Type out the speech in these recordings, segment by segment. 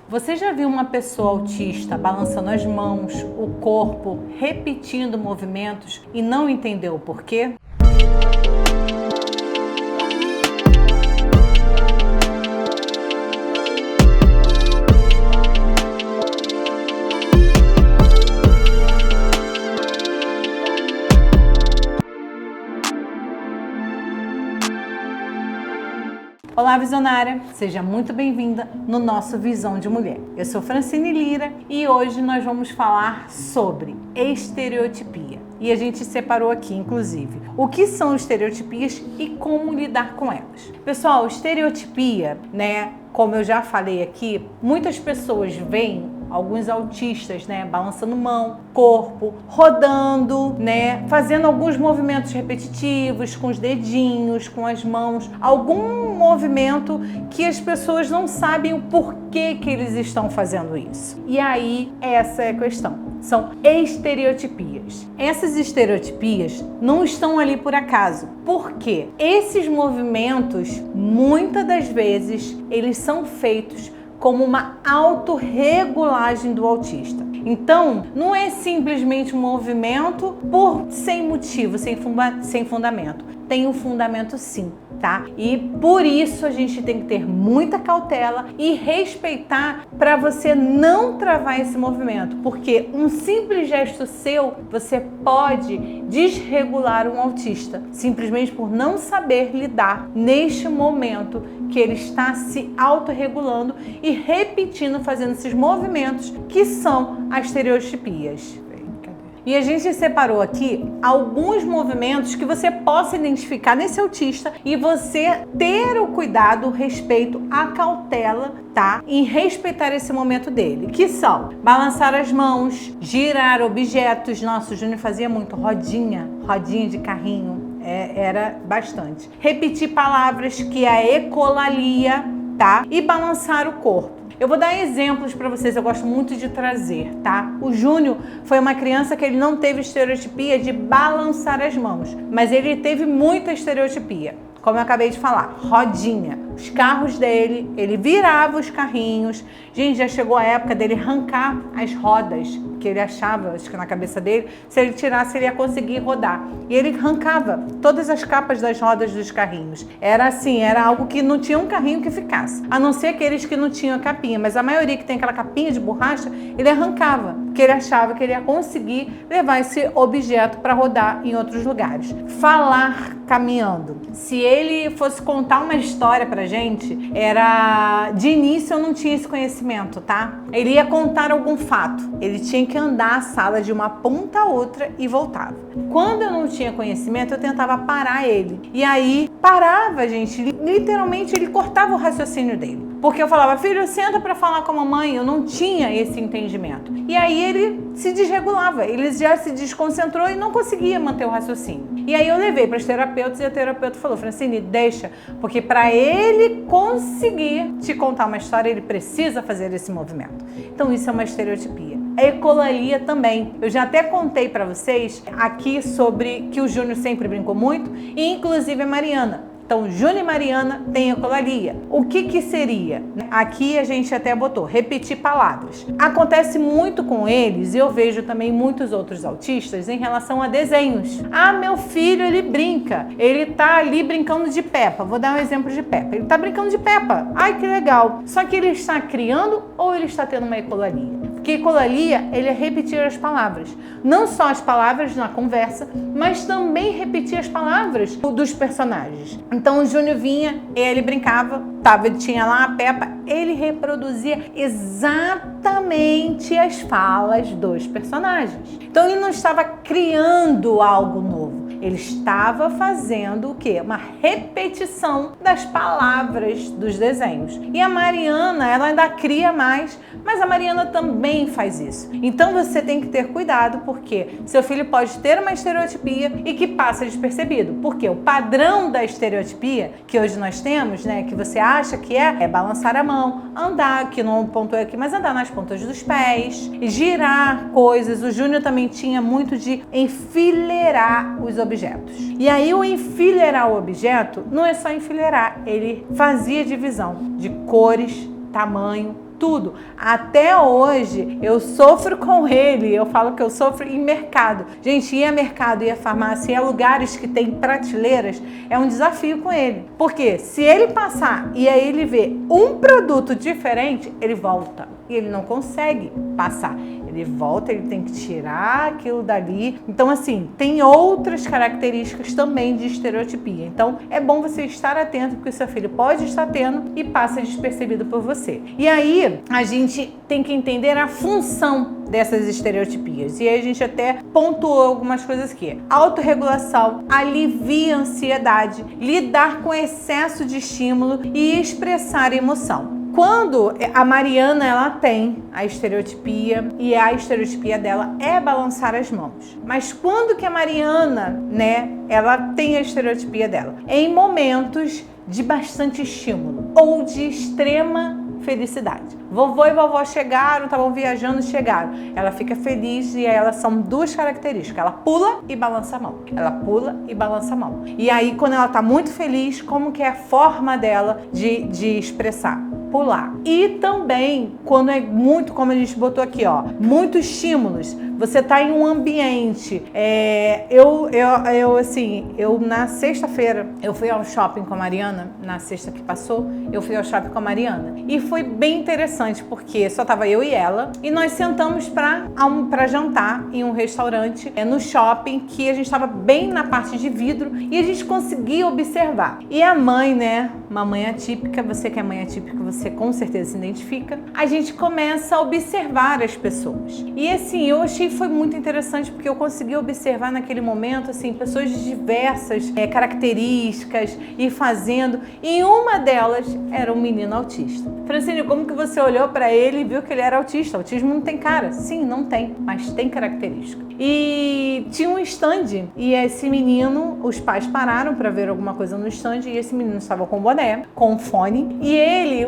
Você já viu uma pessoa autista balançando as mãos, o corpo, repetindo movimentos e não entendeu o porquê? Olá, visionária! Seja muito bem-vinda no nosso Visão de Mulher. Eu sou Francine Lira e hoje nós vamos falar sobre estereotipia. E a gente separou aqui, inclusive, o que são estereotipias e como lidar com elas. Pessoal, estereotipia, como eu já falei aqui, muitas pessoas veem alguns autistas, balançando mão, corpo, rodando, fazendo alguns movimentos repetitivos com os dedinhos, com as mãos, algum movimento que as pessoas não sabem o porquê que eles estão fazendo isso. E aí, essa é a questão. São estereotipias. Essas estereotipias não estão ali por acaso. Por quê? Esses movimentos, muitas das vezes, eles são feitos como uma autorregulagem do autista. Então, não é simplesmente um movimento sem motivo, sem fundamento. Tem um fundamento sim, tá? E por isso a gente tem que ter muita cautela e respeitar para você não travar esse movimento, porque um simples gesto seu, você pode desregular um autista, simplesmente por não saber lidar neste momento que ele está se autorregulando e repetindo, fazendo esses movimentos que são as estereotipias. E a gente separou aqui alguns movimentos que você possa identificar nesse autista e você ter o cuidado, o respeito, a cautela, tá? Em respeitar esse momento dele, que são balançar as mãos, girar objetos. Nossa, o Júnior fazia muito rodinha de carrinho, era bastante. Repetir palavras, que é a ecolalia, tá? E balançar o corpo. Eu vou dar exemplos para vocês, eu gosto muito de trazer, tá? O Júnior foi uma criança que ele não teve estereotipia de balançar as mãos, mas ele teve muita estereotipia. Como eu acabei de falar, rodinha. Os carros dele, ele virava os carrinhos. Gente, já chegou a época dele arrancar as rodas, que ele achava, acho que na cabeça dele, se ele tirasse ele ia conseguir rodar. E ele arrancava todas as capas das rodas dos carrinhos. Era assim, era algo que não tinha um carrinho que ficasse. A não ser aqueles que não tinham a capinha, mas a maioria que tem aquela capinha de borracha, ele arrancava, porque ele achava que ele ia conseguir levar esse objeto para rodar em outros lugares. Falar caminhando. Se ele fosse contar uma história pra gente, de início eu não tinha esse conhecimento, tá? Ele ia contar algum fato, ele tinha que andar a sala de uma ponta a outra e voltava. Quando eu não tinha conhecimento, eu tentava parar ele. E aí, parava, gente, literalmente ele cortava o raciocínio dele. Porque eu falava, filho, senta para falar com a mamãe, eu não tinha esse entendimento. E aí ele se desregulava, ele já se desconcentrou e não conseguia manter o raciocínio. E aí eu levei para os terapeutas e a terapeuta falou, Francine, deixa, porque para ele conseguir te contar uma história, ele precisa fazer esse movimento. Então isso é uma estereotipia. A ecolalia também. Eu já até contei para vocês aqui sobre que o Júnior sempre brincou muito, e inclusive a Mariana. Então, Júnior e Mariana têm ecolalia. O que seria? Aqui a gente até botou, repetir palavras. Acontece muito com eles, e eu vejo também muitos outros autistas em relação a desenhos. Ah, meu filho, ele brinca. Ele tá ali brincando de Peppa. Vou dar um exemplo de Peppa. Ele tá brincando de Peppa. Ai, que legal. Só que ele está criando ou ele está tendo uma ecolalia? Porque ecolalia, ele é repetir as palavras. Não só as palavras na conversa, mas também repetir as palavras dos personagens. Então o Júnior vinha, ele brincava, ele tinha lá a Peppa, ele reproduzia exatamente as falas dos personagens. Então ele não estava criando algo novo. Ele estava fazendo o quê? Uma repetição das palavras dos desenhos. E a Mariana, ela ainda cria mais, mas a Mariana também faz isso. Então você tem que ter cuidado, porque seu filho pode ter uma estereotipia e que passa despercebido. Porque o padrão da estereotipia que hoje nós temos, que você acha que é balançar a mão, andar, que não pontuei aqui, mas andar nas pontas dos pés, girar coisas. O Júnior também tinha muito de enfileirar os objetos. E aí o enfileirar o objeto não é só enfileirar, ele fazia divisão de cores, tamanho, tudo. Até hoje eu sofro com ele, eu falo que eu sofro em mercado. Gente, ir a mercado, ir a farmácia, ir a lugares que tem prateleiras, é um desafio com ele. Porque se ele passar e aí ele vê um produto diferente, ele volta. E ele não consegue passar. Ele volta, ele tem que tirar aquilo dali. Então, assim, tem outras características também de estereotipia. Então, é bom você estar atento, porque o seu filho pode estar tendo e passa despercebido por você. E aí, a gente tem que entender a função dessas estereotipias. E aí a gente até pontuou algumas coisas aqui. Autorregulação, alivia a ansiedade, lidar com excesso de estímulo e expressar emoção. Quando a Mariana, ela tem a estereotipia e a estereotipia dela é balançar as mãos. Mas quando que a Mariana, né, ela tem a estereotipia dela? Em momentos de bastante estímulo ou de extrema felicidade. Vovô e vovó chegaram, estavam viajando, chegaram. Ela fica feliz e elas são duas características. Ela pula e balança a mão. Ela pula e balança a mão. E aí, quando ela tá muito feliz, como que é a forma dela de expressar? Pular. E também, quando é muito, como a gente botou aqui, ó, muitos estímulos, você tá em um ambiente, eu na sexta-feira, eu fui ao shopping com a Mariana, na sexta que passou, eu fui ao shopping com a Mariana, e foi bem interessante, porque só tava eu e ela, e nós sentamos pra jantar em um restaurante, no shopping, que a gente tava bem na parte de vidro, e a gente conseguia observar. E a mãe, né, uma mãe atípica, você que é mãe atípica, você com certeza se identifica, a gente começa a observar as pessoas. E assim, eu achei que foi muito interessante, porque eu consegui observar naquele momento, assim, pessoas de diversas características e fazendo, e uma delas era um menino autista. Francine, como que você olhou para ele e viu que ele era autista? Autismo não tem cara? Sim, não tem, mas tem característica. E tinha um stand, e esse menino, os pais pararam para ver alguma coisa no stand, e esse menino estava com boné, com fone, e ele,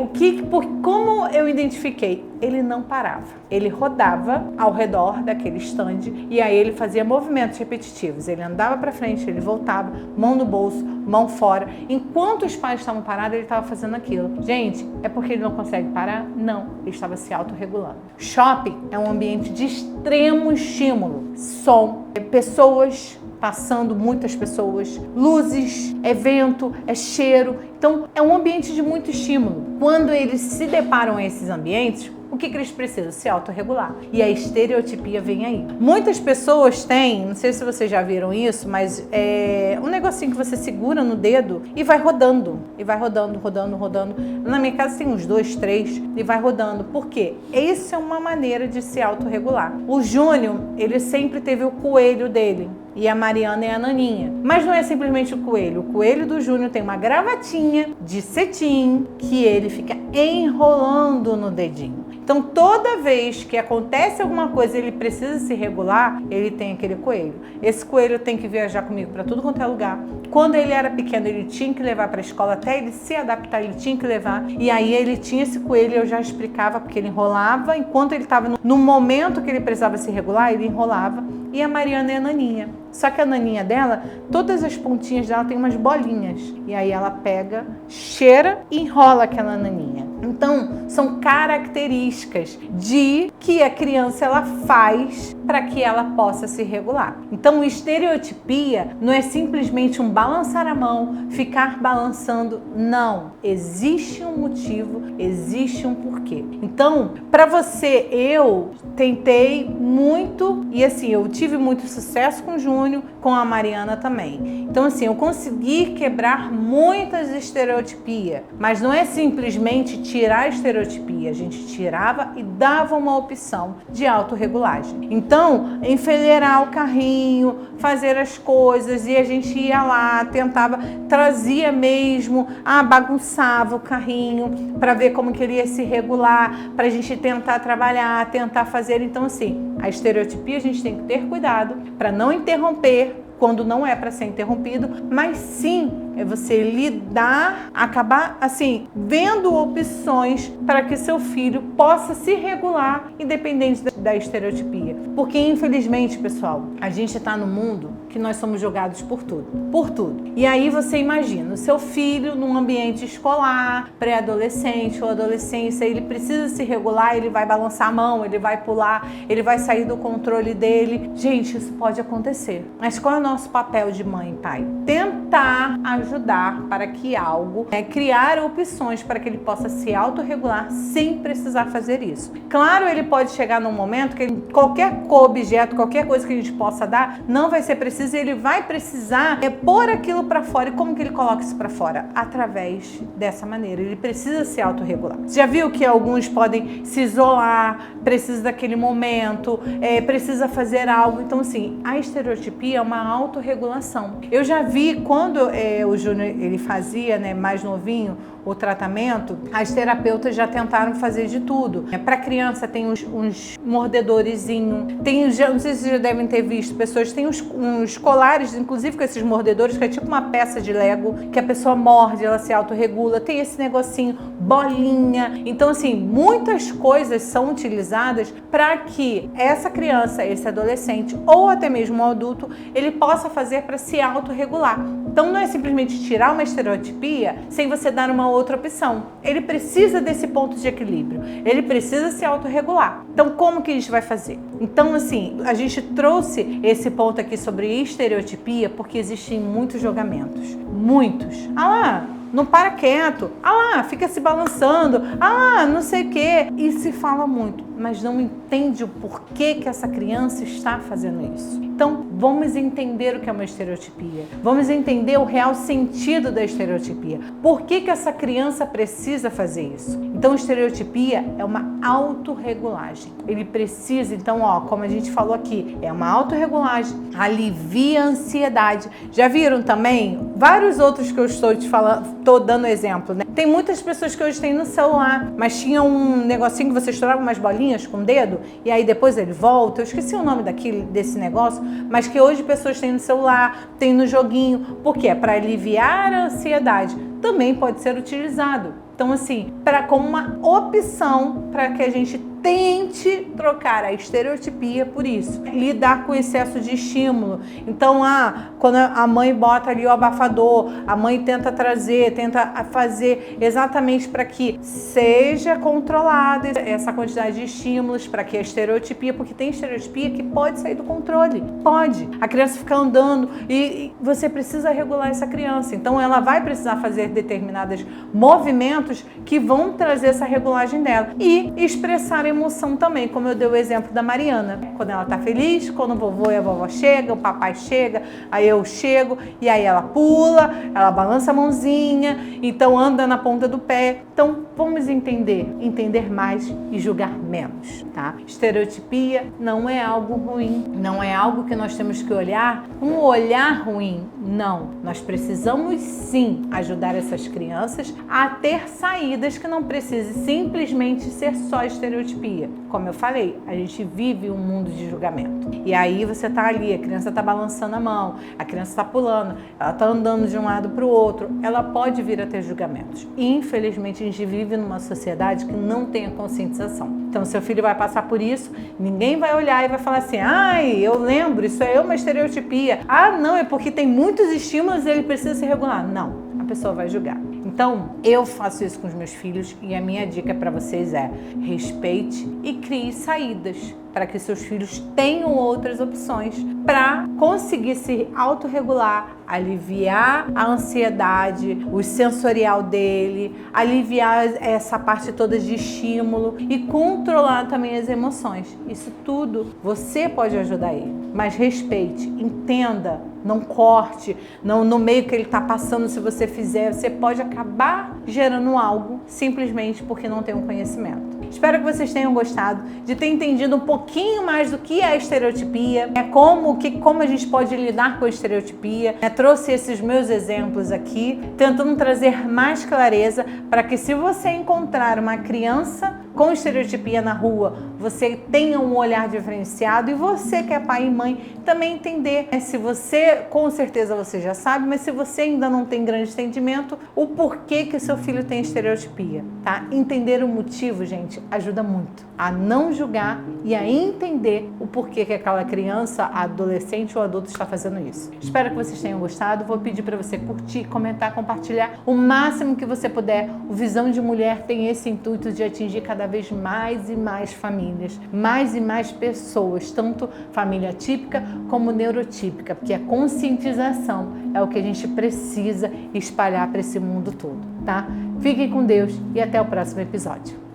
como eu identifiquei? Ele não parava. Ele rodava ao redor daquele stand e aí ele fazia movimentos repetitivos. Ele andava para frente, ele voltava, mão no bolso, mão fora. Enquanto os pais estavam parados, ele estava fazendo aquilo. Gente, é porque ele não consegue parar? Não, ele estava se autorregulando. Shopping é um ambiente de extremo estímulo. Som, pessoas passando, muitas pessoas, luzes, é vento, é cheiro. Então, é um ambiente de muito estímulo. Quando eles se deparam a esses ambientes, o que eles precisam? Se autorregular. E a estereotipia vem aí. Muitas pessoas têm, não sei se vocês já viram isso, mas é um negocinho que você segura no dedo e vai rodando. E vai rodando, rodando, rodando. Na minha casa tem uns 2, 3 e vai rodando. Por quê? Essa é uma maneira de se autorregular. O Júnior, ele sempre teve o coelho dele. E a Mariana é a naninha. Mas não é simplesmente o coelho. O coelho do Júnior tem uma gravatinha de cetim que ele fica enrolando no dedinho. Então, toda vez que acontece alguma coisa e ele precisa se regular, ele tem aquele coelho. Esse coelho tem que viajar comigo para tudo quanto é lugar. Quando ele era pequeno, ele tinha que levar para a escola, até ele se adaptar, ele tinha que levar. E aí ele tinha esse coelho, eu já explicava, porque ele enrolava. Enquanto ele estava no momento que ele precisava se regular, ele enrolava. E a Mariana é a naninha. Só que a naninha dela, todas as pontinhas dela tem umas bolinhas. E aí ela pega, cheira e enrola aquela naninha. Então, são características de que a criança ela faz para que ela possa se regular. Então, estereotipia não é simplesmente um balançar a mão, ficar balançando. Não. Existe um motivo, existe um porquê. Então, para você, eu tentei muito e assim, eu tive muito sucesso com o Júnior, com a Mariana também. Então, assim, eu consegui quebrar muitas estereotipias, mas não é simplesmente tirar a estereotipia, a gente tirava e dava uma opção de autorregulagem. Então, enfileirar o carrinho, fazer as coisas e a gente ia lá, tentava, trazia mesmo, bagunçava o carrinho para ver como que ele ia se regular, para a gente tentar trabalhar, tentar fazer. Então, assim, a estereotipia a gente tem que ter cuidado para não interromper quando não é para ser interrompido, mas sim é você lidar, acabar assim, vendo opções para que seu filho possa se regular independente da estereotipia. Porque infelizmente, pessoal, a gente está no mundo que nós somos julgados por tudo. Por tudo. E aí você imagina, o seu filho num ambiente escolar, pré-adolescente ou adolescência, ele precisa se regular, ele vai balançar a mão, ele vai pular, ele vai sair do controle dele. Gente, isso pode acontecer. Mas qual é o nosso papel de mãe e pai? Tentar ajudar para que algo, criar opções para que ele possa se autorregular sem precisar fazer isso. Claro, ele pode chegar num momento que qualquer objeto, qualquer coisa que a gente possa dar, não vai ser preciso e ele vai precisar pôr aquilo para fora. E como que ele coloca isso para fora? Através dessa maneira. Ele precisa se autorregular. Você já viu que alguns podem se isolar, precisa daquele momento, precisa fazer algo. Então, assim, a estereotipia é uma autorregulação. Eu já vi quando o Júnior ele fazia, mais novinho, o tratamento, as terapeutas já tentaram fazer de tudo. Para criança tem uns mordedorzinhos, não sei se vocês já devem ter visto, pessoas têm uns colares, inclusive com esses mordedores, que é tipo uma peça de Lego, que a pessoa morde, ela se autorregula, tem esse negocinho, bolinha. Então, assim, muitas coisas são utilizadas para que essa criança, esse adolescente, ou até mesmo um adulto, ele possa fazer para se autorregular. Então, não é simplesmente tirar uma estereotipia sem você dar uma outra opção. Ele precisa desse ponto de equilíbrio. Ele precisa se autorregular. Então, como que a gente vai fazer? Então, assim, a gente trouxe esse ponto aqui sobre estereotipia porque existem muitos julgamentos. Muitos. Ah lá, não para quieto. Ah lá, fica se balançando. Ah lá, não sei o quê. E se fala muito, mas não entende o porquê que essa criança está fazendo isso. Então, vamos entender o que é uma estereotipia. Vamos entender o real sentido da estereotipia. Por que essa criança precisa fazer isso? Então, estereotipia é uma autorregulagem. Ele precisa, então, como a gente falou aqui, é uma autorregulagem, alivia a ansiedade. Já viram também vários outros que eu estou te falando, estou dando exemplo, né? Tem muitas pessoas que hoje têm no celular, mas tinha um negocinho que você estourava umas bolinhas com o dedo e aí depois ele volta. Eu esqueci o nome desse negócio, mas que hoje pessoas têm no celular, têm no joguinho, porque é para aliviar a ansiedade. Também pode ser utilizado. Então, assim, como uma opção para que a gente tente trocar a estereotipia por isso. Lidar com o excesso de estímulo. Então, quando a mãe bota ali o abafador, a mãe tenta fazer exatamente para que seja controlada essa quantidade de estímulos, para que a estereotipia, porque tem estereotipia que pode sair do controle. Pode. A criança fica andando e você precisa regular essa criança. Então, ela vai precisar fazer determinados movimentos que vão trazer essa regulagem dela. E expressar emoção também, como eu dei o exemplo da Mariana. Quando ela tá feliz, quando o vovô e a vovó chegam, o papai chega, aí eu chego, e aí ela pula, ela balança a mãozinha, então anda na ponta do pé. Então, vamos entender mais e julgar menos, tá? Estereotipia não é algo ruim, não é algo que nós temos que olhar, um olhar ruim, não. Nós precisamos sim ajudar essas crianças a ter saídas que não precise simplesmente ser só estereotipia. Como eu falei, a gente vive um mundo de julgamento. E aí você tá ali, a criança tá balançando a mão, a criança tá pulando, ela tá andando de um lado para o outro, ela pode vir a ter julgamentos. E, infelizmente, a gente vive numa sociedade que não tem a conscientização. Então, seu filho vai passar por isso, ninguém vai olhar e vai falar assim, ai, eu lembro, isso é uma estereotipia. Ah, não, é porque tem muitos estímulos e ele precisa se regular. Não, a pessoa vai julgar. Então, eu faço isso com os meus filhos e a minha dica para vocês é respeite e crie saídas para que seus filhos tenham outras opções para conseguir se autorregular, aliviar a ansiedade, o sensorial dele, aliviar essa parte toda de estímulo e controlar também as emoções. Isso tudo você pode ajudar ele, mas respeite, entenda, não corte, não no meio que ele está passando, se você fizer, você pode acabar gerando algo simplesmente porque não tem um conhecimento. Espero que vocês tenham gostado de ter entendido um pouquinho mais do que é a estereotipia, como a gente pode lidar com a estereotipia. Trouxe esses meus exemplos aqui, tentando trazer mais clareza para que se você encontrar uma criança com estereotipia na rua, você tenha um olhar diferenciado, e você que é pai e mãe também entender, né? Se você, com certeza você já sabe, mas se você ainda não tem grande entendimento, o porquê que seu filho tem estereotipia, tá? Entender o motivo, gente, ajuda muito a não julgar e a entender o porquê que aquela criança, adolescente ou adulto está fazendo isso. Espero que vocês tenham gostado. Vou pedir para você curtir, comentar, compartilhar o máximo que você puder. O Visão de Mulher tem esse intuito de atingir cada vez mais e mais famílias, mais e mais pessoas, tanto família típica como neurotípica, porque a conscientização é o que a gente precisa espalhar para esse mundo todo, tá? Fiquem com Deus e até o próximo episódio.